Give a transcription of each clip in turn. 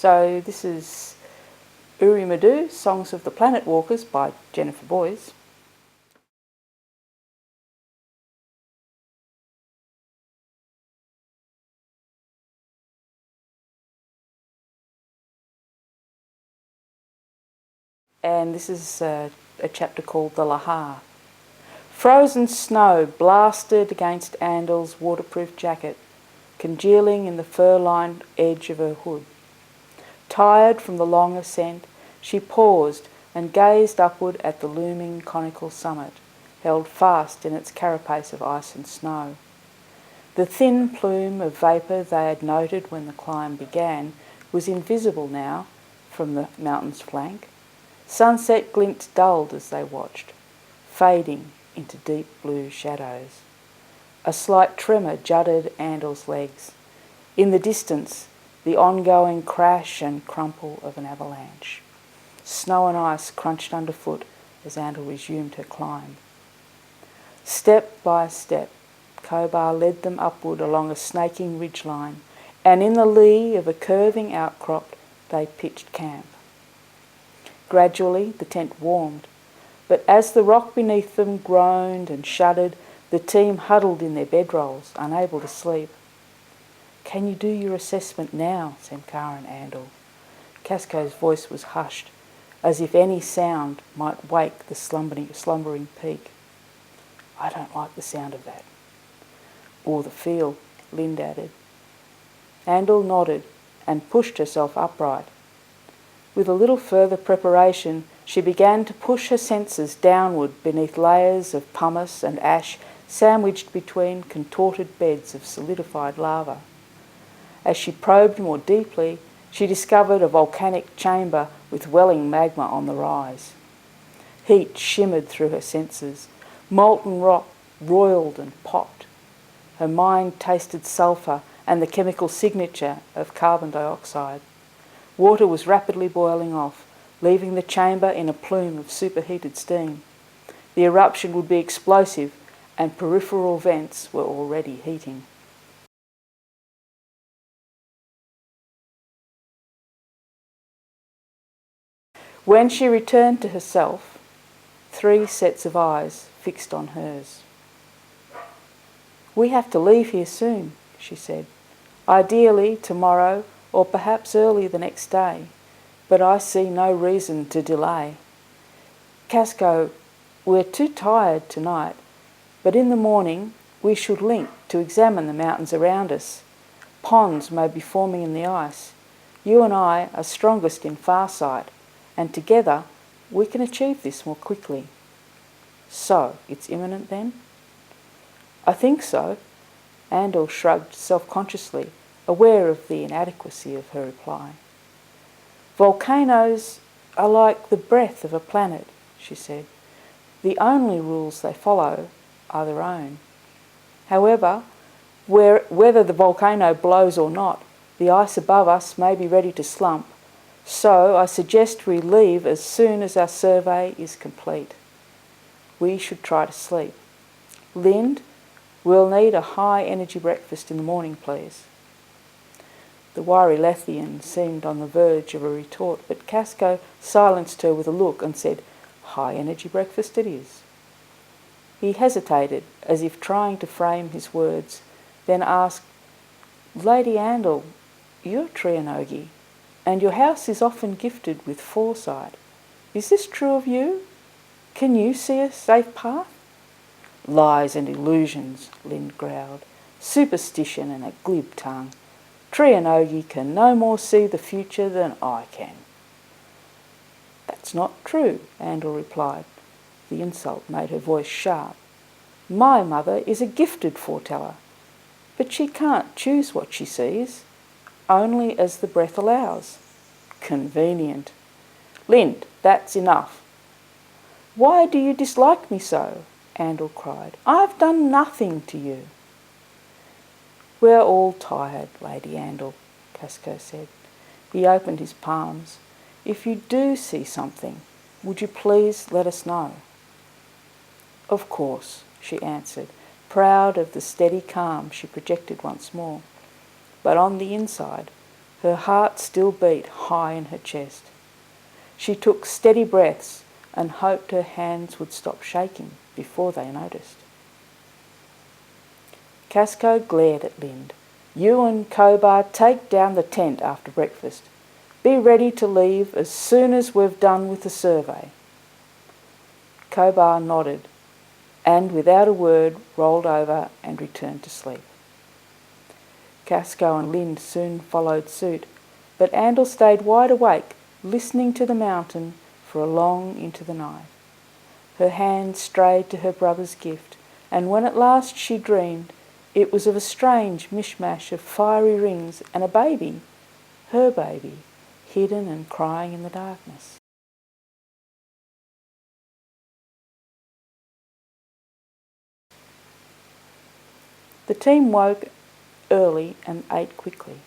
So this is Uri'madu, Songs of the Planet Walkers by Jennifer Boys. And this is a chapter called The Lahar. Frozen snow blasted against Andal's waterproof jacket, congealing in the fur-lined edge of her hood. Tired from the long ascent, she paused and gazed upward at the looming conical summit, held fast in its carapace of ice and snow. The thin plume of vapour they had noted when the climb began was invisible now from the mountain's flank. Sunset glints dulled as they watched, fading into deep blue shadows. A slight tremor judded Andal's legs. In the distance, the ongoing crash and crumple of an avalanche. Snow and ice crunched underfoot as Andal resumed her climb. Step by step, Kobar led them upward along a snaking ridgeline, and in the lee of a curving outcrop they pitched camp. Gradually the tent warmed, but as the rock beneath them groaned and shuddered, the team huddled in their bedrolls, unable to sleep. "Can you do your assessment now?" said Kara and Andal. Casco's voice was hushed, as if any sound might wake the slumbering peak. "I don't like the sound of that." "Or the feel," Lind added. Andal nodded and pushed herself upright. With a little further preparation, she began to push her senses downward beneath layers of pumice and ash sandwiched between contorted beds of solidified lava. As she probed more deeply, she discovered a volcanic chamber with welling magma on the rise. Heat shimmered through her senses. Molten rock roiled and popped. Her mind tasted sulphur and the chemical signature of carbon dioxide. Water was rapidly boiling off, leaving the chamber in a plume of superheated steam. The eruption would be explosive, and peripheral vents were already heating. When she returned to herself, 3 sets of eyes fixed on hers. "We have to leave here soon," she said. "Ideally tomorrow, or perhaps early the next day, but I see no reason to delay. Casco, we're too tired tonight, but in the morning we should link to examine the mountains around us. Ponds may be forming in the ice. You and I are strongest in farsight, and together we can achieve this more quickly." "So, it's imminent then?" "I think so." Andal shrugged self-consciously, aware of the inadequacy of her reply. "Volcanoes are like the breath of a planet," she said. "The only rules they follow are their own. However, whether the volcano blows or not, the ice above us may be ready to slump, so I suggest we leave as soon as our survey is complete. We should try to sleep. Lind, we'll need a high-energy breakfast in the morning, please." The wiry Lathian seemed on the verge of a retort, but Casco silenced her with a look and said, "High-energy breakfast it is." He hesitated, as if trying to frame his words, then asked, "Lady Andal, you're Trianogi, and your house is often gifted with foresight. Is this true of you? Can you see a safe path?" "Lies and illusions," Lind growled. "Superstition and a glib tongue. Trianogi can no more see the future than I can." "That's not true," Andal replied. The insult made her voice sharp. "My mother is a gifted foreteller, but she can't choose what she sees, only as the breath allows." "Convenient." "Lind, that's enough." "Why do you dislike me so?" Andal cried. "I've done nothing to you." "We're all tired, Lady Andal," Casco said. He opened his palms. "If you do see something, would you please let us know?" "Of course," she answered, proud of the steady calm she projected once more. But on the inside, Her heart still beat high in her chest. She took steady breaths and hoped her hands would stop shaking before they noticed. Casco glared at Lind. "You and Cobar take down the tent after breakfast. Be ready to leave as soon as we've done with the survey." Cobar nodded and, without a word, rolled over and returned to sleep. Casco and Lind soon followed suit, but Andal stayed wide awake, listening to the mountain for long into the night. Her hand strayed to her brother's gift, and when at last she dreamed, it was of a strange mishmash of fiery rings and a baby, her baby, hidden and crying in the darkness. The team woke early and ate quickly.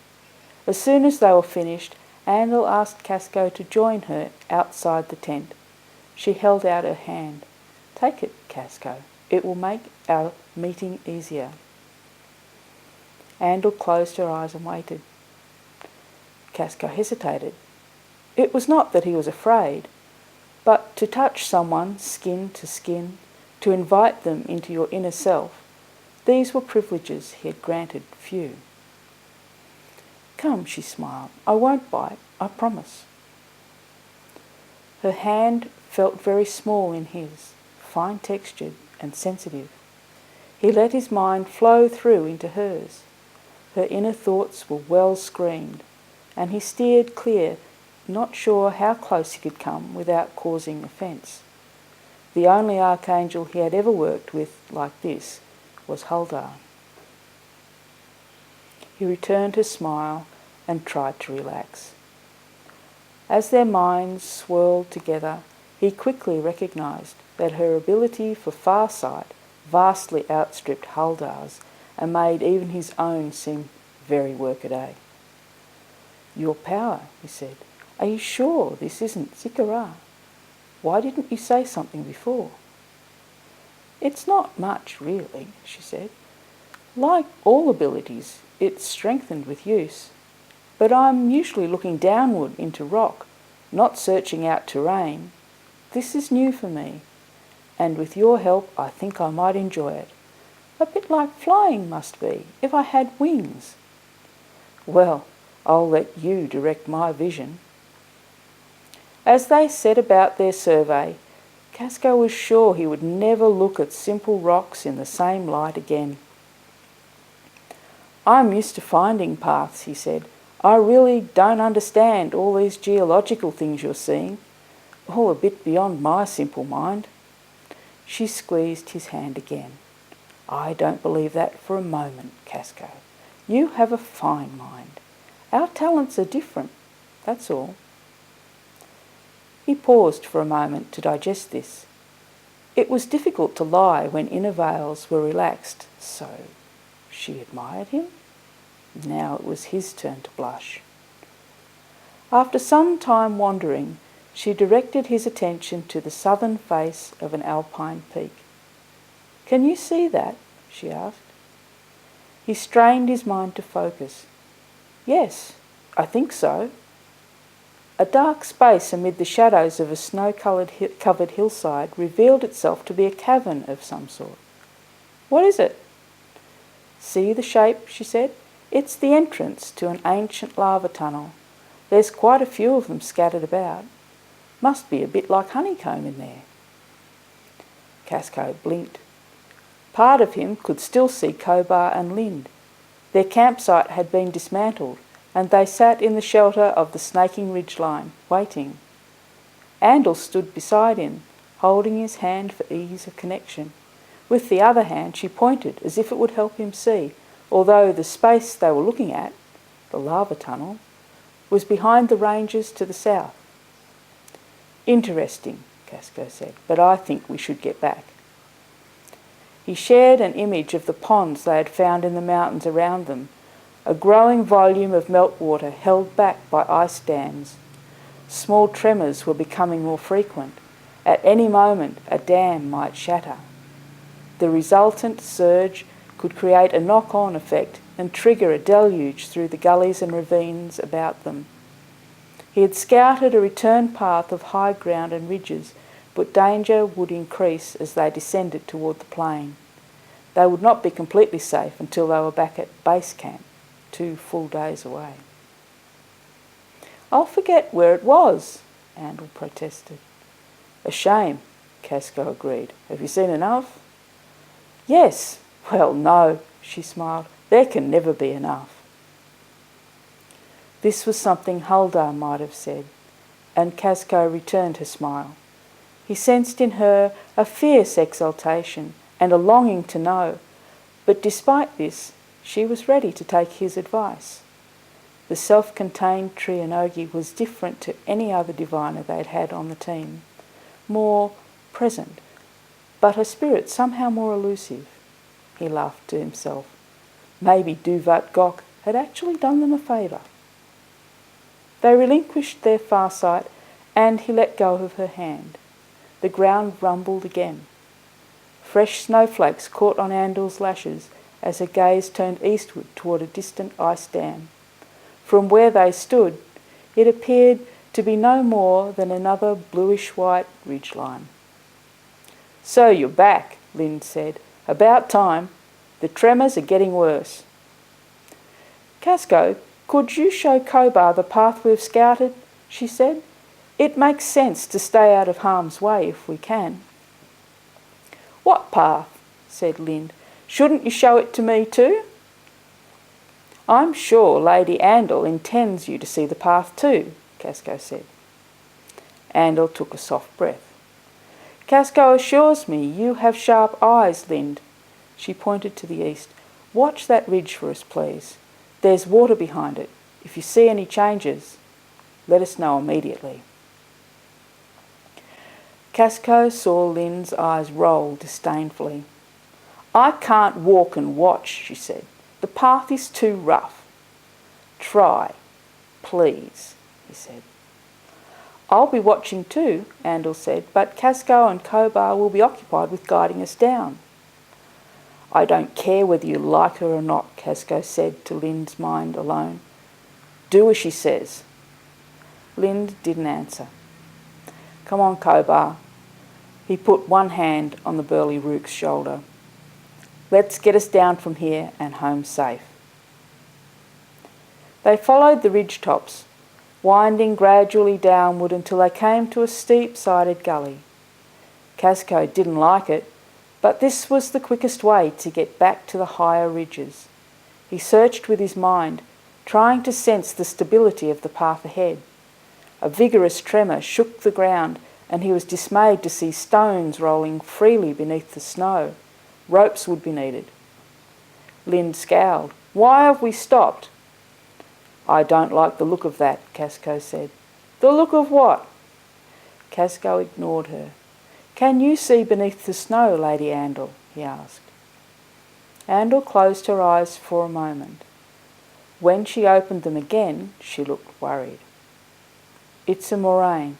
As soon as they were finished, Andal asked Casco to join her outside the tent. She held out her hand. "Take it, Casco. It will make our meeting easier." Andal closed her eyes and waited. Casco hesitated. It was not that he was afraid, but to touch someone skin to skin, to invite them into your inner self, these were privileges he had granted few. "Come," she smiled. "I won't bite, I promise." Her hand felt very small in his, fine-textured and sensitive. He let his mind flow through into hers. Her inner thoughts were well screened, and he steered clear, not sure how close he could come without causing offence. The only archangel he had ever worked with like this was Huldar. He returned her smile and tried to relax. As their minds swirled together, he quickly recognised that her ability for farsight vastly outstripped Huldar's and made even his own seem very workaday. "Your power," he said. "Are you sure this isn't Zikara? Why didn't you say something before?" "It's not much, really," she said. "Like all abilities, it's strengthened with use. But I'm usually looking downward into rock, not searching out terrain. This is new for me, and with your help I think I might enjoy it. A bit like flying must be, if I had wings." "Well, I'll let you direct my vision." As they set about their survey, Casco was sure he would never look at simple rocks in the same light again. "I'm used to finding paths," he said. "I really don't understand all these geological things you're seeing. All a bit beyond my simple mind." She squeezed his hand again. "I don't believe that for a moment, Casco. You have a fine mind. Our talents are different, that's all." He paused for a moment to digest this. It was difficult to lie when inner veils were relaxed, so she admired him? Now it was his turn to blush. After some time wandering, she directed his attention to the southern face of an alpine peak. "Can you see that?" she asked. He strained his mind to focus. "Yes, I think so." A dark space amid the shadows of a snow-covered hillside revealed itself to be a cavern of some sort. "What is it?" "See the shape?" she said. "It's the entrance to an ancient lava tunnel. There's quite a few of them scattered about. Must be a bit like honeycomb in there." Casco blinked. Part of him could still see Cobar and Lind. Their campsite had been dismantled, and they sat in the shelter of the snaking ridgeline, waiting. Andal stood beside him, holding his hand for ease of connection. With the other hand she pointed as if it would help him see, although the space they were looking at, the lava tunnel, was behind the ranges to the south. "Interesting," Casco said, "but I think we should get back." He shared an image of the ponds they had found in the mountains around them, a growing volume of meltwater held back by ice dams. Small tremors were becoming more frequent. At any moment a dam might shatter. The resultant surge could create a knock-on effect and trigger a deluge through the gullies and ravines about them. He had scouted a return path of high ground and ridges, but danger would increase as they descended toward the plain. They would not be completely safe until they were back at base camp, 2 full days away. "I'll forget where it was," Andal protested. "A shame," Casco agreed. "Have you seen enough?" "Yes." "Well, no," she smiled. "There can never be enough." This was something Huldar might have said, and Casco returned her smile. He sensed in her a fierce exultation and a longing to know, but despite this, she was ready to take his advice. The self-contained Trianogi was different to any other diviner they'd had on the team, more present, but her spirit somehow more elusive. He laughed to himself. Maybe Duvat Gok had actually done them a favour. They relinquished their farsight, and he let go of her hand. The ground rumbled again. Fresh snowflakes caught on Andal's lashes as her gaze turned eastward toward a distant ice dam. From where they stood, it appeared to be no more than another bluish-white ridgeline. "So you're back," Lind said. "About time. The tremors are getting worse." "Casco, could you show Kobar the path we've scouted?" she said. "It makes sense to stay out of harm's way if we can." "What path?" said Lind. "Shouldn't you show it to me too?" "I'm sure Lady Andal intends you to see the path too," Casco said. Andal took a soft breath. "Casco assures me you have sharp eyes, Lind." She pointed to the east. "Watch that ridge for us, please. There's water behind it. If you see any changes, let us know immediately." Casco saw Lind's eyes roll disdainfully. "I can't walk and watch," she said. "The path is too rough." "Try, please," he said. "I'll be watching too," Andal said, "but Casco and Kobar will be occupied with guiding us down." "I don't care whether you like her or not," Casco said to Lind's mind alone. "Do as she says." Lind didn't answer. "Come on, Kobar." He put one hand on the burly Rook's shoulder. "Let's get us down from here and home safe." They followed the ridge tops, winding gradually downward until they came to a steep-sided gully. Casco didn't like it, but this was the quickest way to get back to the higher ridges. He searched with his mind, trying to sense the stability of the path ahead. A vigorous tremor shook the ground, and he was dismayed to see stones rolling freely beneath the snow. Ropes would be needed. Lind scowled. "Why have we stopped?" "I don't like the look of that," Casco said. "The look of what?" Casco ignored her. "Can you see beneath the snow, Lady Andal?" he asked. Andal closed her eyes for a moment. When she opened them again, she looked worried. "It's a moraine.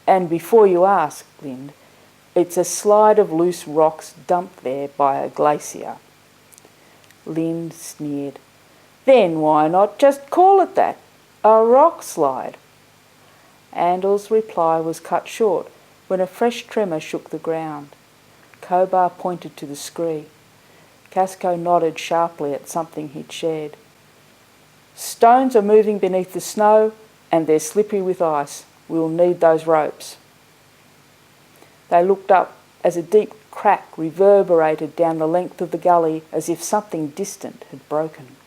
And before you ask, Lind, it's a slide of loose rocks dumped there by a glacier." Lind sneered. "Then why not just call it that? A rock slide." Andal's reply was cut short when a fresh tremor shook the ground. Kobar pointed to the scree. Casco nodded sharply at something he'd shared. "Stones are moving beneath the snow, and they're slippery with ice. We'll need those ropes." They looked up as a deep crack reverberated down the length of the gully as if something distant had broken.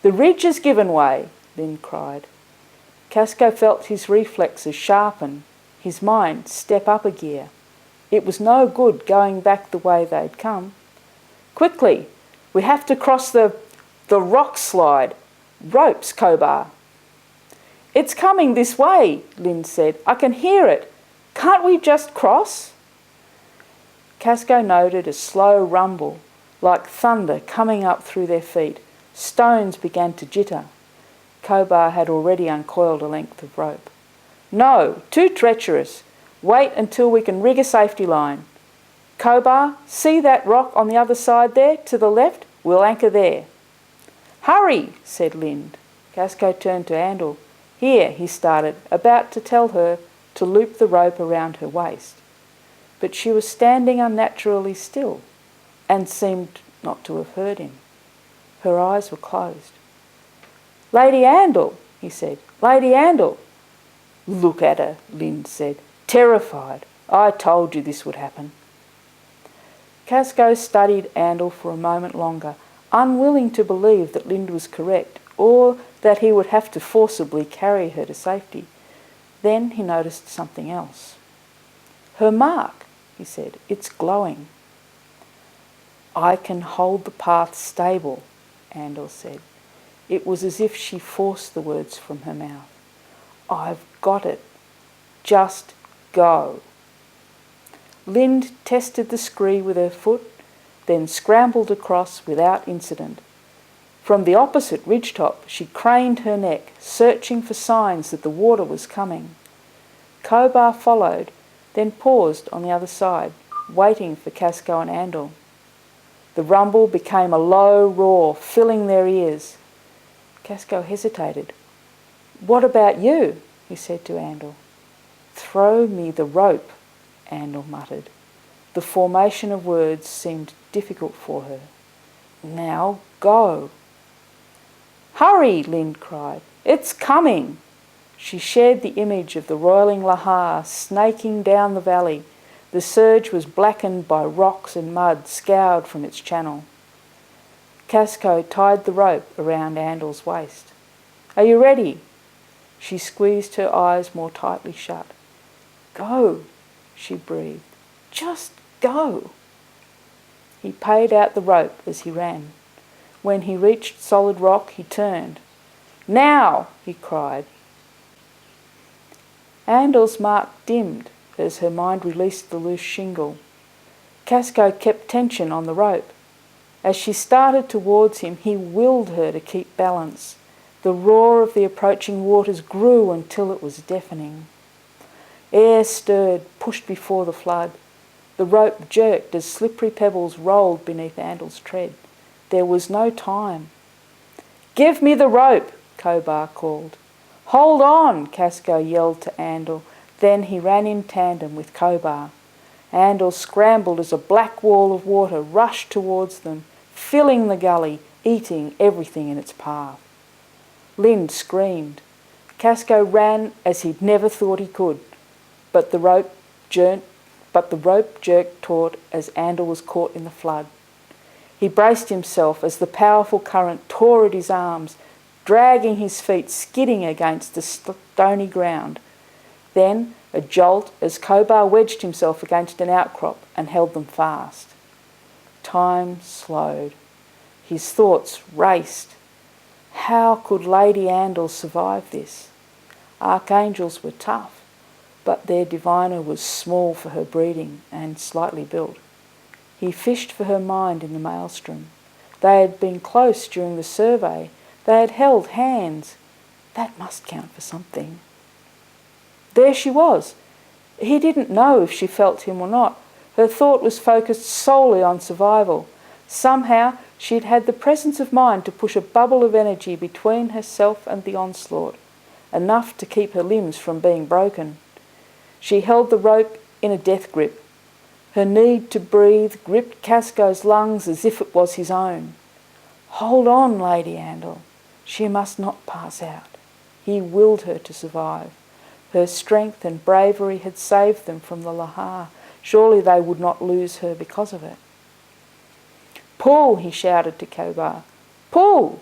"The ridge has given way," Lind cried. Casco felt his reflexes sharpen, his mind step up a gear. It was no good going back the way they'd come. "Quickly, we have to cross the rock slide. Ropes, Kobar." "It's coming this way," Lind said. "I can hear it. Can't we just cross?" Casco noted a slow rumble, like thunder coming up through their feet. Stones began to jitter. Kobar had already uncoiled a length of rope. "No, too treacherous. Wait until we can rig a safety line. Kobar, see that rock on the other side there, to the left? We'll anchor there." "Hurry," said Lind. Casco turned to Andal. "Here," he started, about to tell her to loop the rope around her waist. But she was standing unnaturally still and seemed not to have heard him. Her eyes were closed. "Lady Andal," he said. "Lady Andal." "Look at her," Lind said, terrified. "I told you this would happen." Casco studied Andal for a moment longer, unwilling to believe that Lind was correct, or that he would have to forcibly carry her to safety. Then he noticed something else. "Her mark," he said. "It's glowing." "I can hold the path stable," Andal said. It was as if she forced the words from her mouth. "I've got it. Just go." Lind tested the scree with her foot, then scrambled across without incident. From the opposite ridgetop she craned her neck, searching for signs that the water was coming. Kobar followed, then paused on the other side, waiting for Casco and Andal. The rumble became a low roar, filling their ears. Casco hesitated. "What about you?" he said to Andal. "Throw me the rope," Andal muttered. The formation of words seemed difficult for her. "Now go." "Hurry!" Lind cried. "It's coming!" She shared the image of the roiling lahar snaking down the valley. The surge was blackened by rocks and mud scoured from its channel. Casco tied the rope around Andal's waist. "Are you ready?" She squeezed her eyes more tightly shut. "Go," she breathed. "Just go." He paid out the rope as he ran. When he reached solid rock, he turned. "Now!" he cried. Andal's mark dimmed as her mind released the loose shingle. Casco kept tension on the rope. As she started towards him, he willed her to keep balance. The roar of the approaching waters grew until it was deafening. Air stirred, pushed before the flood. The rope jerked as slippery pebbles rolled beneath Andal's tread. There was no time. "Give me the rope," Kobar called. "Hold on," Casco yelled to Andal. Then he ran in tandem with Kobar. Andal scrambled as a black wall of water rushed towards them, filling the gully, eating everything in its path. Lind screamed. Casco ran as he'd never thought he could, but the rope jerked taut as Andal was caught in the flood. He braced himself as the powerful current tore at his arms, dragging his feet skidding against the stony ground. Then a jolt as Kobar wedged himself against an outcrop and held them fast. Time slowed. His thoughts raced. How could Lady Andal survive this? Archangels were tough, but their diviner was small for her breeding and slightly built. He fished for her mind in the maelstrom. They had been close during the survey. They had held hands. That must count for something. There she was. He didn't know if she felt him or not. Her thought was focused solely on survival. Somehow she'd had the presence of mind to push a bubble of energy between herself and the onslaught, enough to keep her limbs from being broken. She held the rope in a death grip. Her need to breathe gripped Casco's lungs as if it was his own. Hold on, Lady Andal. She must not pass out. He willed her to survive. Her strength and bravery had saved them from the lahar. Surely they would not lose her because of it. "Pull," he shouted to Kobar. "Pull!"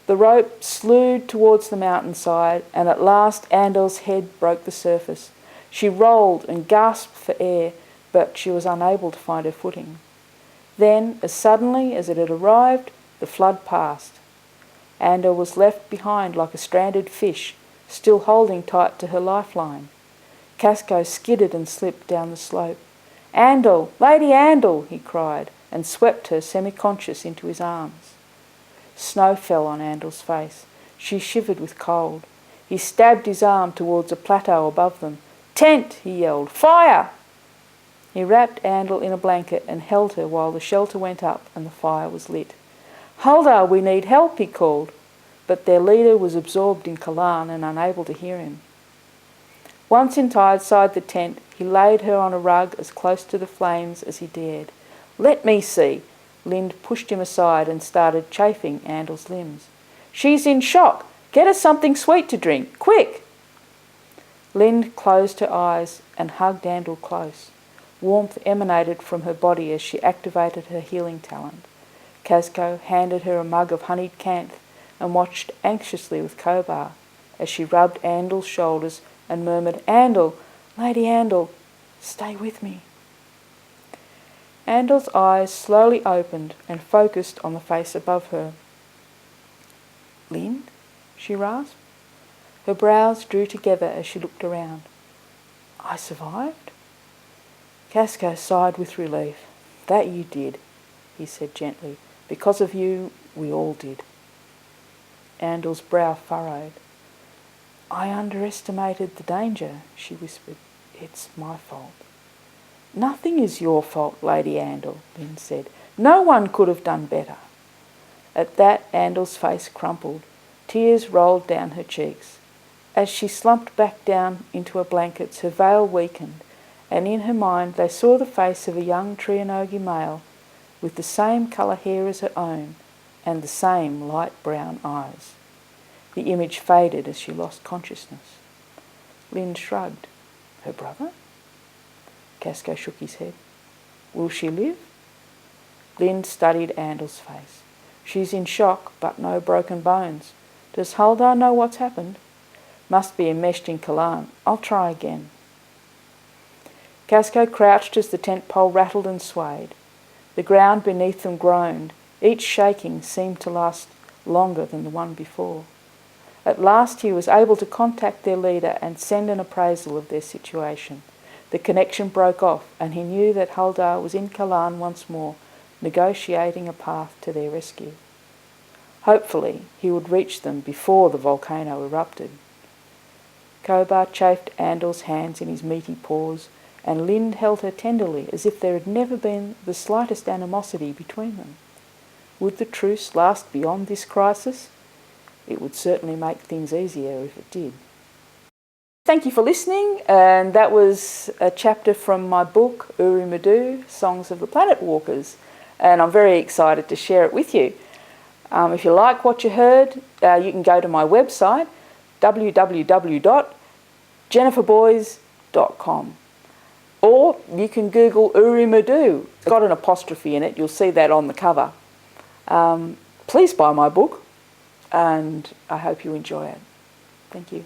The rope slewed towards the mountainside, and at last Andal's head broke the surface. She rolled and gasped for air, but she was unable to find her footing. Then, as suddenly as it had arrived, the flood passed. Andal was left behind like a stranded fish, still holding tight to her lifeline. Casco skidded and slipped down the slope. "Andal! Lady Andal!" he cried, and swept her semi-conscious into his arms. Snow fell on Andal's face. She shivered with cold. He stabbed his arm towards a plateau above them. "Tent!" he yelled. "Fire!" He wrapped Andal in a blanket and held her while the shelter went up and the fire was lit. "Huldah, we need help," he called, but their leader was absorbed in Kalan and unable to hear him. Once inside the tent, he laid her on a rug as close to the flames as he dared. "Let me see." Lind pushed him aside and started chafing Andel's limbs. "She's in shock. Get her something sweet to drink. Quick!" Lind closed her eyes and hugged Andel close. Warmth emanated from her body as she activated her healing talent. Casco handed her a mug of honeyed canth and watched anxiously with Kobar as she rubbed Andel's shoulders and murmured, "Andel, Lady Andel, stay with me." Andel's eyes slowly opened and focused on the face above her. "Lind?" she rasped. Her brows drew together as she looked around. "I survived?" Casco sighed with relief. "That you did," he said gently. "Because of you, we all did." Andel's brow furrowed. "I underestimated the danger," she whispered. "It's my fault." "Nothing is your fault, Lady Andel," Lind said. "No one could have done better." At that, Andel's face crumpled. Tears rolled down her cheeks. As she slumped back down into her blankets, her veil weakened, and in her mind they saw the face of a young Trianogi male with the same colour hair as her own and the same light brown eyes. The image faded as she lost consciousness. Lind shrugged. "Her brother?" Casco shook his head. "Will she live?" Lind studied Andel's face. "She's in shock, but no broken bones. Does Huldah know what's happened?" "Must be enmeshed in Kalan. I'll try again." Casco crouched as the tent pole rattled and swayed. The ground beneath them groaned. Each shaking seemed to last longer than the one before. At last he was able to contact their leader and send an appraisal of their situation. The connection broke off, and he knew that Huldah was in Kalan once more, negotiating a path to their rescue. Hopefully he would reach them before the volcano erupted. Kobar chafed Andel's hands in his meaty paws, and Lind held her tenderly as if there had never been the slightest animosity between them. Would the truce last beyond this crisis? It would certainly make things easier if it did. Thank you for listening, and that was a chapter from my book, Uri'madu, Songs of the Planet Walkers, and I'm very excited to share it with you. If you like what you heard, you can go to my website, www.jenniferboys.com, or you can Google Uri'madu. It's got an apostrophe in it. You'll see that on the cover. Please buy my book, and I hope you enjoy it. Thank you.